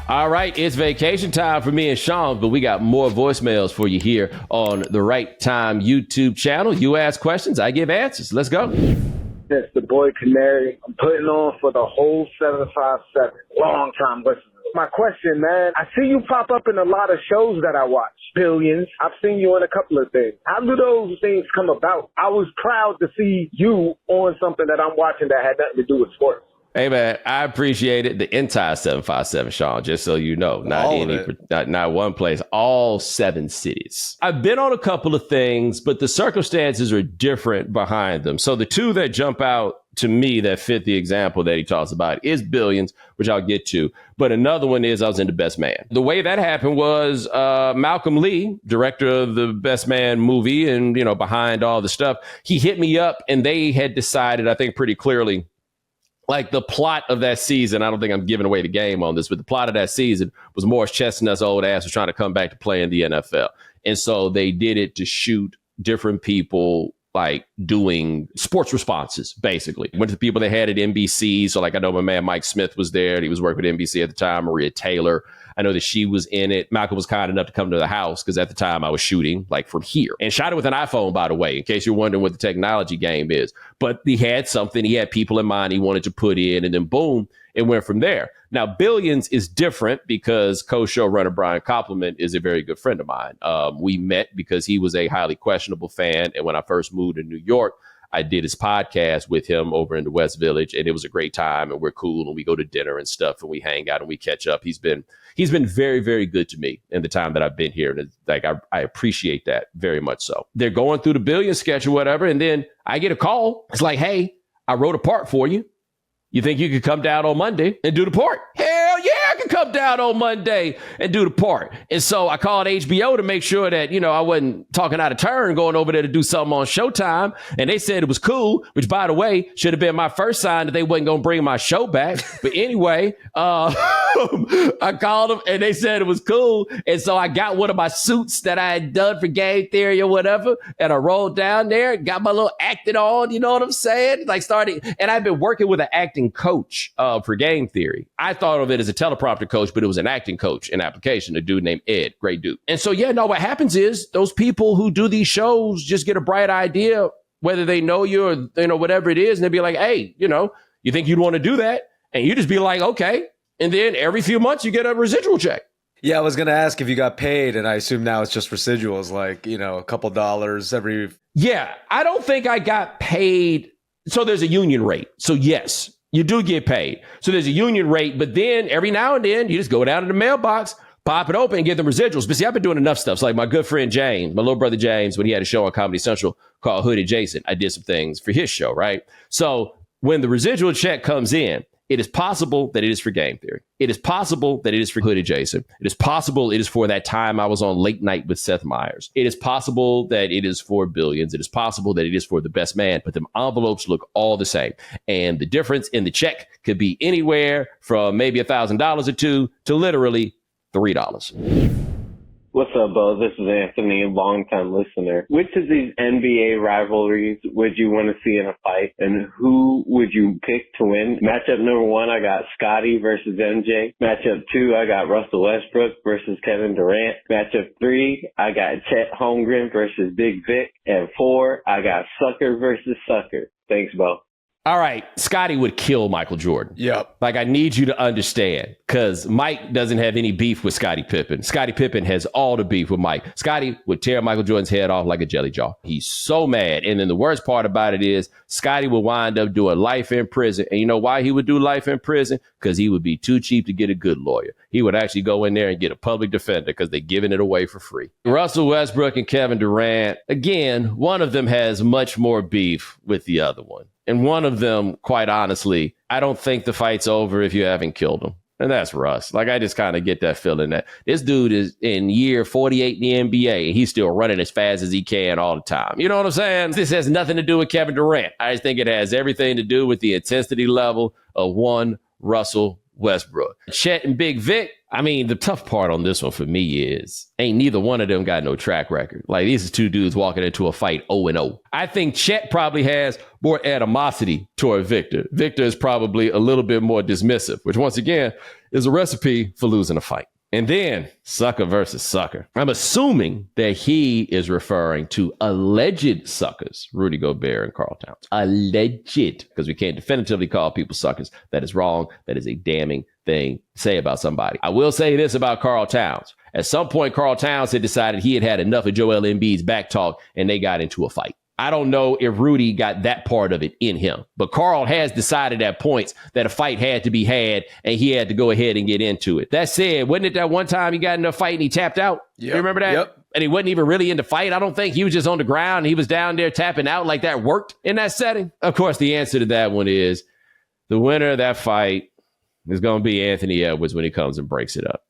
All right, it's vacation time for me and Sean, but we got more voicemails for you here on the Right Time YouTube channel. You ask questions, I give answers. Let's go. It's the boy Canary. I'm putting on for the whole 757. Long time listener. My question, man, I see you pop up in a lot of shows that I watch. Billions. I've seen you in a couple of things. How do those things come about? I was proud to see you on something that I'm watching that had nothing to do with sports. Hey, man, I appreciate it. The entire 757, Sean, just so you know. Not one place, all 7 cities. I've been on a couple of things, but the circumstances are different behind them. So the 2 that jump out to me that fit the example that he talks about is Billions, which I'll get to. But another one is I was in The Best Man. The way that happened was Malcolm Lee, director of the Best Man movie and, behind all the stuff, he hit me up and they had decided, I think pretty clearly, like the plot of that season, I don't think I'm giving away the game on this, but the plot of that season was Morris Chestnut's old ass was trying to come back to play in the NFL. And so they did it to shoot different people like doing sports responses, basically. Went to the people they had at NBC. So like I know my man Mike Smith was there. He was working with NBC at the time, Maria Taylor. I know that she was in it. Malcolm was kind enough to come to the house because at the time I was shooting like from here and shot it with an iPhone, by the way, in case you're wondering what the technology game is. But he had something. He had people in mind he wanted to put in, and then boom, it went from there. Now, Billions is different because co-showrunner Brian Koppelman is a very good friend of mine. We met because he was a highly questionable fan. And when I first moved to New York, I did his podcast with him over in the West Village, and it was a great time, and we're cool, and we go to dinner and stuff, and we hang out and we catch up. He's been very, very good to me in the time that I've been here. And it's like, I appreciate that very much so. They're going through the Billions sketch or whatever. And then I get a call. It's like, hey, I wrote a part for you. You think you could come down on Monday and do the part? Hell yeah, I can come down on Monday and do the part. And so I called HBO to make sure that, I wasn't talking out of turn going over there to do something on Showtime. And they said it was cool, which, by the way, should have been my first sign that they wasn't going to bring my show back. But anyway, I called them and they said it was cool. And so I got one of my suits that I had done for Game Theory or whatever. And I rolled down there, got my little acting on, you know what I'm saying? Like started, and I've been working with an acting coach for Game Theory. I thought of it as a teleprompter coach, but it was an acting coach in application, a dude named Ed, great dude. And so, what happens is those people who do these shows just get a bright idea, whether they know you or, whatever it is. And they'll be like, hey, you think you'd want to do that? And you just be like, okay. And then every few months you get a residual check. Yeah, I was going to ask if you got paid, and I assume now it's just residuals, like, a couple dollars every. Yeah, I don't think I got paid. So there's a union rate. So yes, you do get paid. So there's a union rate, but then every now and then you just go down to the mailbox, pop it open and get the residuals. But see, I've been doing enough stuff. So like my good friend James, my little brother James, when he had a show on Comedy Central called Hood Adjacent, I did some things for his show, right? So when the residual check comes in, it is possible that it is for Game Theory. It is possible that it is for Hood Adjacent. It is possible it is for that time I was on Late Night with Seth Meyers. It is possible that it is for Billions. It is possible that it is for The Best Man, but the envelopes look all the same. And the difference in the check could be anywhere from maybe $1,000 or $2 to literally $3. What's up, Bo? This is Anthony, a longtime listener. Which of these NBA rivalries would you want to see in a fight, and who would you pick to win? Matchup number 1, I got Scotty versus MJ. Matchup 2, I got Russell Westbrook versus Kevin Durant. Matchup 3, I got Chet Holmgren versus Big Vic. And 4, I got Sucker versus Sucker. Thanks, Bo. All right, Scotty would kill Michael Jordan. Yep. Like, I need you to understand, because Mike doesn't have any beef with Scottie Pippen. Scottie Pippen has all the beef with Mike. Scotty would tear Michael Jordan's head off like a jelly jaw. He's so mad. And then the worst part about it is Scotty would wind up doing life in prison. And you know why he would do life in prison? Because he would be too cheap to get a good lawyer. He would actually go in there and get a public defender because they're giving it away for free. Russell Westbrook and Kevin Durant, again, one of them has much more beef with the other one. And one of them, quite honestly, I don't think the fight's over if you haven't killed him. And that's Russ. Like, I just kind of get that feeling that this dude is in year 48 in the NBA and he's still running as fast as he can all the time. You know what I'm saying? This has nothing to do with Kevin Durant. I just think it has everything to do with the intensity level of one Russell Westbrook. Chet and Big Vic, I mean, the tough part on this one for me is ain't neither one of them got no track record. Like, these are two dudes walking into a fight 0-0. I think Chet probably has more animosity toward Victor. Victor is probably a little bit more dismissive, which once again is a recipe for losing a fight. And then sucker versus sucker. I'm assuming that he is referring to alleged suckers, Rudy Gobert and Karl Towns. Alleged, because we can't definitively call people suckers. That is wrong. That is a damning thing to say about somebody. I will say this about Karl Towns. At some point, Karl Towns had decided he had enough of Joel Embiid's back talk, and they got into a fight. I don't know if Rudy got that part of it in him, but Karl has decided at points that a fight had to be had and he had to go ahead and get into it. That said, wasn't it that one time he got in a fight and he tapped out? Yep. You remember that? Yep. And he wasn't even really in the fight. I don't think he was just on the ground and he was down there tapping out. Like, that worked in that setting. Of course, the answer to that one is the winner of that fight is going to be Anthony Edwards when he comes and breaks it up.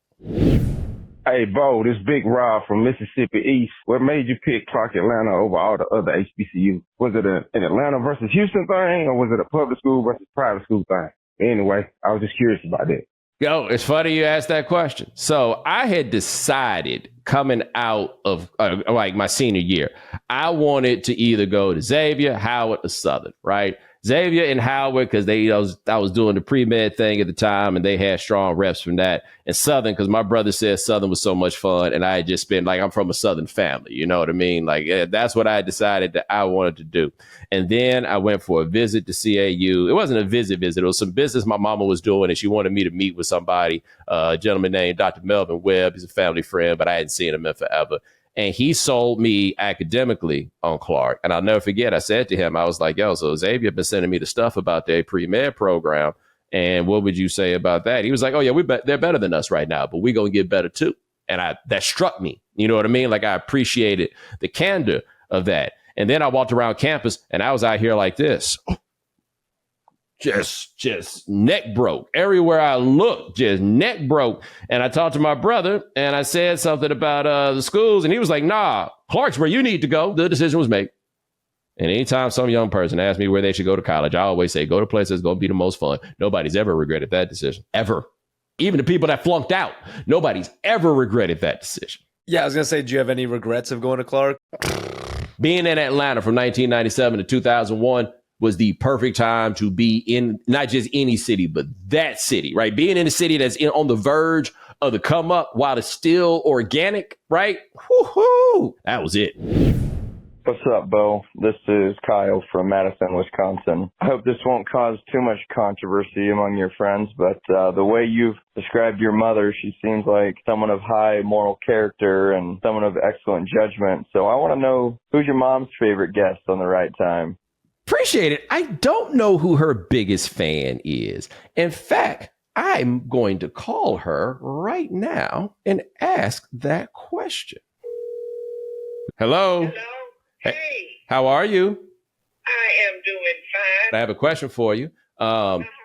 Hey, Bo, this Big Rob from Mississippi East. What made you pick Clark Atlanta over all the other HBCUs? Was it an Atlanta versus Houston thing, or was it a public school versus private school thing? Anyway, I was just curious about that. Yo, it's funny you asked that question. So I had decided coming out of like my senior year, I wanted to either go to Xavier, Howard, or Southern, right? Xavier and Howard, because I was doing the pre-med thing at the time, and they had strong reps from that. And Southern, because my brother said Southern was so much fun, and I had just been like, I'm from a Southern family, you know what I mean? Like, that's what I decided that I wanted to do. And then I went for a visit to CAU. It wasn't a visit. It was some business my mama was doing, and she wanted me to meet with somebody, a gentleman named Dr. Melvin Webb. He's a family friend, but I hadn't seen him in forever. And he sold me academically on Clark. And I'll never forget, I said to him, I was like, yo, so Xavier been sending me the stuff about their pre-med program. And what would you say about that? He was like, oh, yeah, they're better than us right now, but we're going to get better too. And that struck me. You know what I mean? Like, I appreciated the candor of that. And then I walked around campus and I was out here like this. Just neck broke. Everywhere I looked, just neck broke. And I talked to my brother and I said something about the schools. And he was like, nah, Clark's where you need to go. The decision was made. And anytime some young person asks me where they should go to college, I always say, go to places that's going to be the most fun. Nobody's ever regretted that decision. Ever. Even the people that flunked out, nobody's ever regretted that decision. Yeah, I was going to say, do you have any regrets of going to Clark? Being in Atlanta from 1997 to 2001 was the perfect time to be in not just any city, but that city, right? Being in a city that's on the verge of the come up while it's still organic, right? Woo-hoo! That was it. What's up, Bo? This is Kyle from Madison, Wisconsin. I hope this won't cause too much controversy among your friends, but the way you've described your mother, she seems like someone of high moral character and someone of excellent judgment. So I want to know, who's your mom's favorite guest on The Right Time? Appreciate it. I don't know who her biggest fan is. In fact, I'm going to call her right now and ask that question. Hello? Hello? Hey. How are you? I am doing fine. I have a question for you.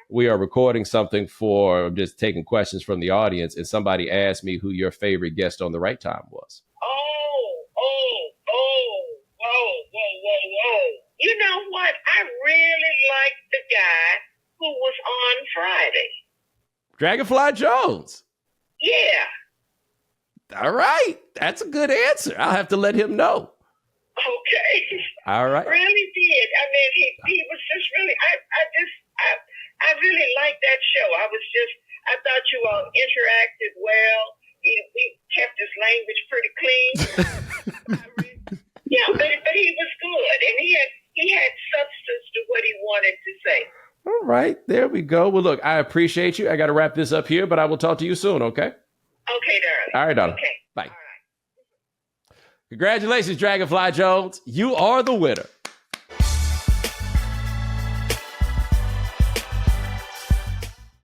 We are recording something I'm just taking questions from the audience, and somebody asked me who your favorite guest on The Right Time was. Whoa. You know what? I really liked the guy who was on Friday. Dragonfly Jones. Yeah. All right. That's a good answer. I'll have to let him know. Okay. All right. I really did. I mean, he was just really, I really liked that show. I thought you all interacted well. He kept his language pretty clean. Yeah, but he was good, and he had substance to what he wanted to say. All right, there we go. Well, look, I appreciate you. I got to wrap this up here, but I will talk to you soon, okay? Okay, darling. All right, darling. Okay. Bye. All right. Congratulations, Dragonfly Jones. You are the winner